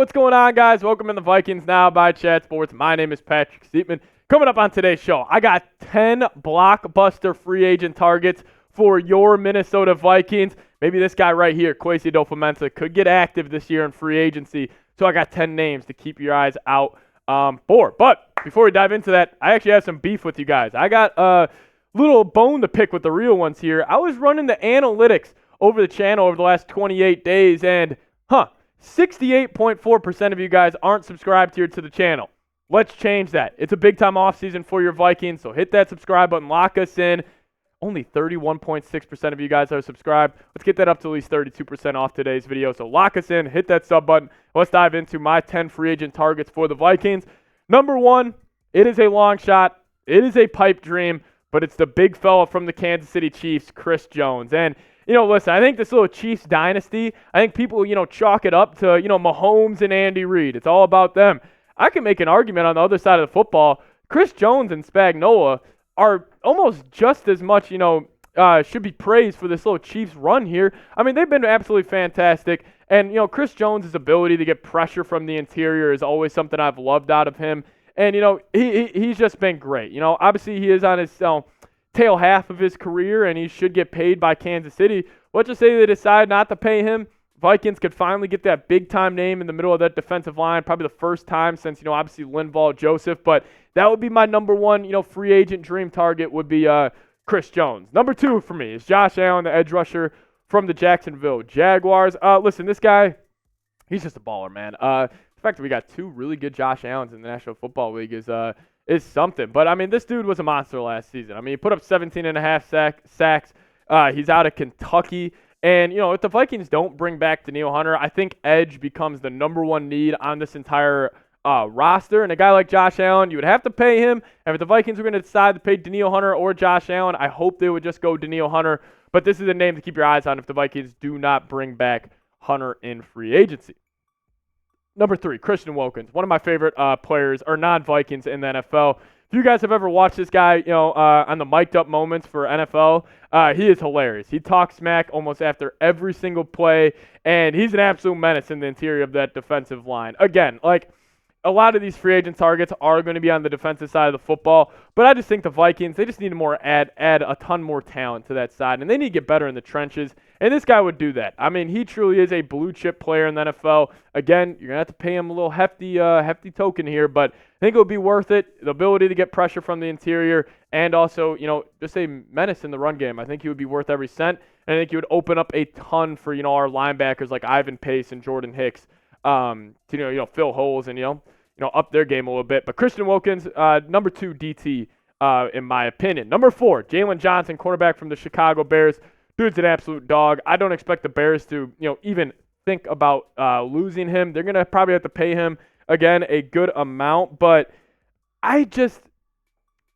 what's going on, guys? Welcome in the Vikings Now by Chat Sports. My name is Patrick Siepman. Coming up on today's show, I got 10 blockbuster free agent targets for your Minnesota Vikings. Maybe this guy right here, Kwesi Adofo-Mensah, could get active this year in free agency. So I got 10 names to keep your eyes out for. But before we dive into that, I actually have some beef with you guys. I got a little bone to pick with the real ones here. I was running the analytics over the channel over the last 28 days, and 68.4% of you guys aren't subscribed here to the channel. Let's change that. It's a big-time offseason for your Vikings, so hit that subscribe button, lock us in. Only 31.6% of you guys are subscribed. Let's get that up to at least 32% off today's video. So lock us in, hit that sub button. Let's dive into my 10 free agent targets for the Vikings. Number one, it is a long shot. It is a pipe dream, but it's the big fella from the Kansas City Chiefs, Chris Jones. And listen, I think this little Chiefs dynasty, I think people, chalk it up to, Mahomes and Andy Reid. It's all about them. I can make an argument on the other side of the football. Chris Jones and Spagnuolo are almost just as much, should be praised for this little Chiefs run here. I mean, they've been absolutely fantastic. And, Chris Jones' ability to get pressure from the interior is always something I've loved out of him. And, he's just been great. Obviously he is on his tail half of his career, and he should get paid by Kansas City. Let's just say they decide not to pay him. Vikings could finally get that big-time name in the middle of that defensive line, probably the first time since, obviously Linval Joseph. But that would be my number one, free agent dream target would be Chris Jones. Number two for me is Josh Allen, the edge rusher from the Jacksonville Jaguars. Listen, this guy, he's just a baller, man. The fact that we got two really good Josh Allens in the National Football League is something. But, I mean, this dude was a monster last season. I mean, he put up 17.5 sacks. He's out of Kentucky. And, if the Vikings don't bring back Danielle Hunter, I think edge becomes the number one need on this entire roster. And a guy like Josh Allen, you would have to pay him. And if the Vikings were going to decide to pay Danielle Hunter or Josh Allen, I hope they would just go Danielle Hunter. But this is a name to keep your eyes on if the Vikings do not bring back Hunter in free agency. Number three, Christian Wilkins, one of my favorite players, or non-Vikings in the NFL. If you guys have ever watched this guy, on the mic'd up moments for NFL, he is hilarious. He talks smack almost after every single play, and he's an absolute menace in the interior of that defensive line. Again, a lot of these free agent targets are going to be on the defensive side of the football, but I just think the Vikings, they just need to add a ton more talent to that side, and they need to get better in the trenches, and this guy would do that. I mean, he truly is a blue-chip player in the NFL. Again, you're going to have to pay him a little hefty token here, but I think it would be worth it. The ability to get pressure from the interior and also, just a menace in the run game. I think he would be worth every cent, and I think he would open up a ton for, our linebackers like Ivan Pace and Jordan Hicks to, fill holes and, up their game a little bit. But Christian Wilkins, number two DT, in my opinion. Number four, Jaylen Johnson, cornerback from the Chicago Bears. Dude's an absolute dog. I don't expect the Bears to, even think about losing him. They're going to probably have to pay him, again, a good amount. But I just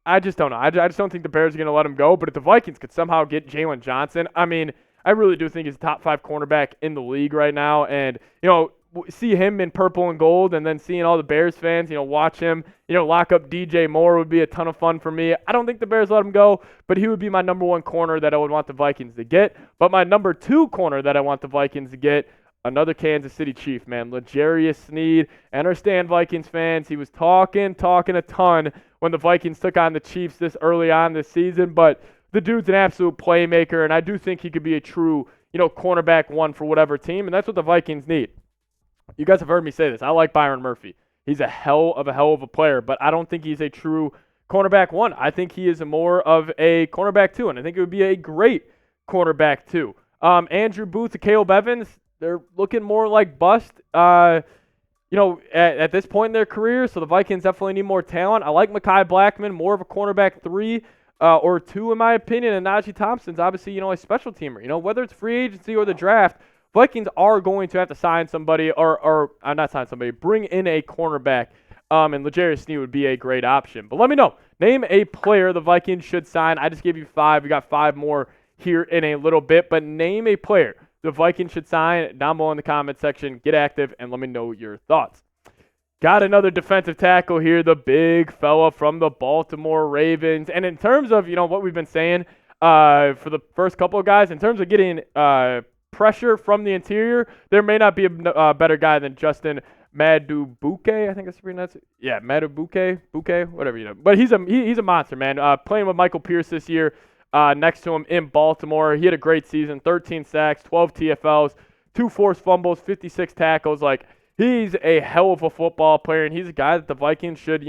don't know. I just don't think the Bears are going to let him go. But if the Vikings could somehow get Jaylen Johnson, I mean, I really do think he's a top 5 cornerback in the league right now. And, see him in purple and gold and then seeing all the Bears fans, watch him, lock up DJ Moore would be a ton of fun for me. I don't think the Bears let him go, but he would be my number one corner that I would want the Vikings to get. But my number two corner that I want the Vikings to get, another Kansas City Chief, man, L'Jarius Sneed. I understand, Vikings fans, he was talking a ton when the Vikings took on the Chiefs this early on this season, but the dude's an absolute playmaker, and I do think he could be a true, cornerback one for whatever team, and that's what the Vikings need. You guys have heard me say this. I like Byron Murphy. He's a hell of a player, but I don't think he's a true cornerback one. I think he is more of a cornerback two, and I think it would be a great cornerback two. Andrew Booth and Caleb Evans, they're looking more like bust, at this point in their career, so the Vikings definitely need more talent. I like Mekhi Blackman, more of a cornerback 3 or 2 in my opinion, and Najee Thompson's obviously, a special teamer. Whether it's free agency or the draft, Vikings are going to have to sign somebody or not sign somebody, bring in a cornerback, and L'Jarius Sneed would be a great option. But let me know. Name a player the Vikings should sign. I just gave you 5. We got 5 more here in a little bit, but name a player the Vikings should sign down below in the comment section. Get active and let me know your thoughts. Got another defensive tackle here, the big fella from the Baltimore Ravens. And in terms of, what we've been saying for the first couple of guys, in terms of getting pressure from the interior, there may not be a better guy than Justin Madubuike, I think that's pretty nuts. Yeah, Buke, whatever you know. But he's a monster, man. Playing with Michael Pierce this year, next to him in Baltimore. He had a great season, 13 sacks, 12 TFLs, 2 forced fumbles, 56 tackles. Like, he's a hell of a football player, and he's a guy that the Vikings should,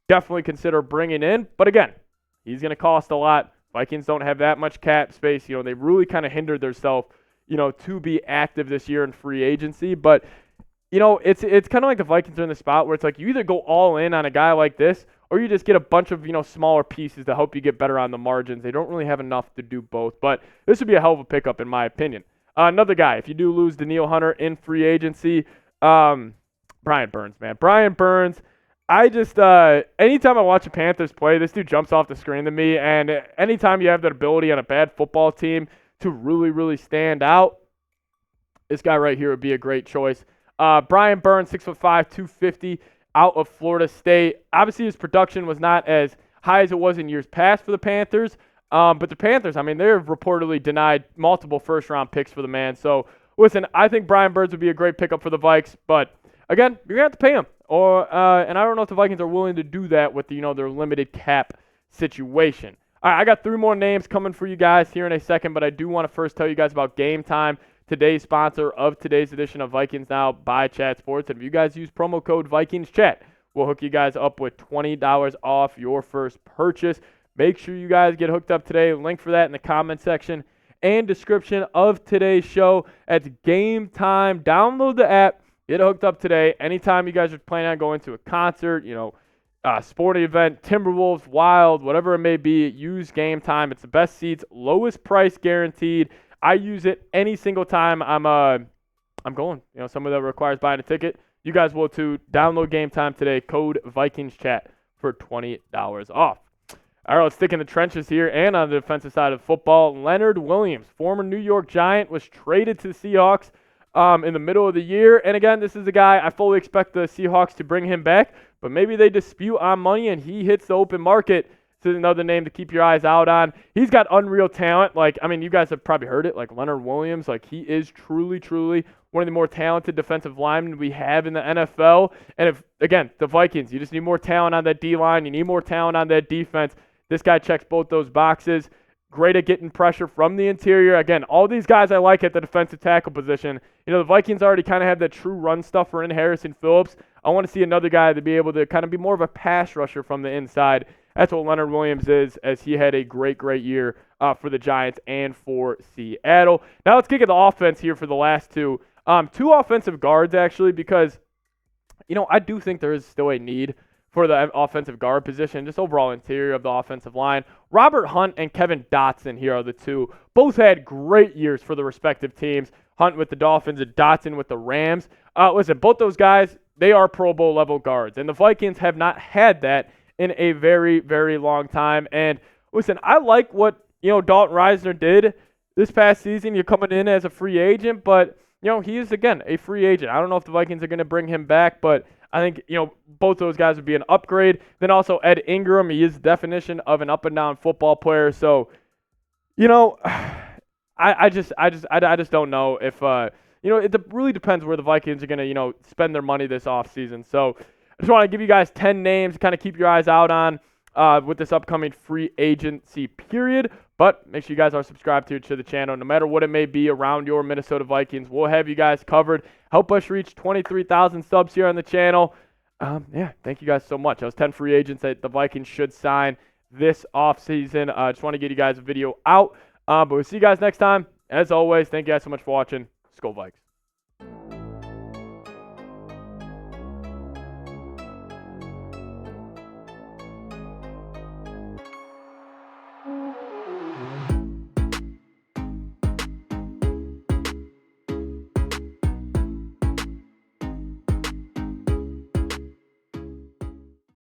definitely consider bringing in. But again, he's going to cost a lot. Vikings don't have that much cap space. They really kind of hindered themselves, to be active this year in free agency. But it's kind of like the Vikings are in the spot where it's like you either go all in on a guy like this or you just get a bunch of, smaller pieces to help you get better on the margins. They don't really have enough to do both, but this would be a hell of a pickup in my opinion. Another guy, if you do lose Danielle Hunter in free agency, Brian Burns, man. Brian Burns, I just, anytime I watch the Panthers play, this dude jumps off the screen to me, and anytime you have that ability on a bad football team to really, really stand out, this guy right here would be a great choice. Brian Burns, 6'5", 250, out of Florida State. Obviously, his production was not as high as it was in years past for the Panthers. But the Panthers, they've reportedly denied multiple first-round picks for the man. So, listen, I think Brian Burns would be a great pickup for the Vikes. But, again, you're going to have to pay him. And I don't know if the Vikings are willing to do that with, their limited cap situation. All right, I got 3 more names coming for you guys here in a second. But I do want to first tell you guys about Game Time. Today's sponsor of today's edition of Vikings Now by Chat Sports. And if you guys use promo code VikingsChat, we'll hook you guys up with $20 off your first purchase. Make sure you guys get hooked up today. Link for that in the comment section and description of today's show. It's Game Time. Download the app. Get hooked up today. Anytime you guys are planning on going to a concert, sporting event, Timberwolves, Wild, whatever it may be, use Game Time. It's the best seats, lowest price guaranteed. I use it any single time I'm going. Some of that requires buying a ticket. You guys will too. Download Game Time today. Code VikingsChat for $20 off. All right, let's stick in the trenches here and on the defensive side of football. Leonard Williams, former New York Giant, was traded to the Seahawks in the middle of the year. And again, this is a guy I fully expect the Seahawks to bring him back, but maybe they dispute on money and he hits the open market. This is another name to keep your eyes out on. He's got unreal talent. You guys have probably heard it, like Leonard Williams. He is truly, truly one of the more talented defensive linemen we have in the NFL. And if, again, the Vikings, you just need more talent on that D-line. You need more talent on that defense. This guy checks both those boxes. Great at getting pressure from the interior. Again, all these guys I like at the defensive tackle position. The Vikings already kind of have that true run stuffer in Harrison Phillips. I want to see another guy to be able to kind of be more of a pass rusher from the inside. That's what Leonard Williams is, as he had a great, great year for the Giants and for Seattle. Now let's kick it to offense here for the last 2. 2 offensive guards, actually, because, I do think there is still a need for the offensive guard position, just overall interior of the offensive line. Robert Hunt and Kevin Dotson here are the 2. Both had great years for the respective teams. Hunt with the Dolphins and Dotson with the Rams. Listen, both those guys, they are Pro Bowl level guards, and the Vikings have not had that in a very, very long time. And listen, I like what, Dalton Risner did this past season. You're coming in as a free agent, but, he is, again, a free agent. I don't know if the Vikings are going to bring him back, but I think, both those guys would be an upgrade. Then also Ed Ingram, he is the definition of an up and down football player. So, I just don't know if, it really depends where the Vikings are going to, spend their money this offseason. So, I just want to give you guys 10 names to kind of keep your eyes out on with this upcoming free agency period. But make sure you guys are subscribed to the channel. No matter what it may be around your Minnesota Vikings, we'll have you guys covered. Help us reach 23,000 subs here on the channel. Thank you guys so much. That was 10 free agents that the Vikings should sign this offseason. Just want to get you guys a video out. But we'll see you guys next time. As always, thank you guys so much for watching. Skol Vikes.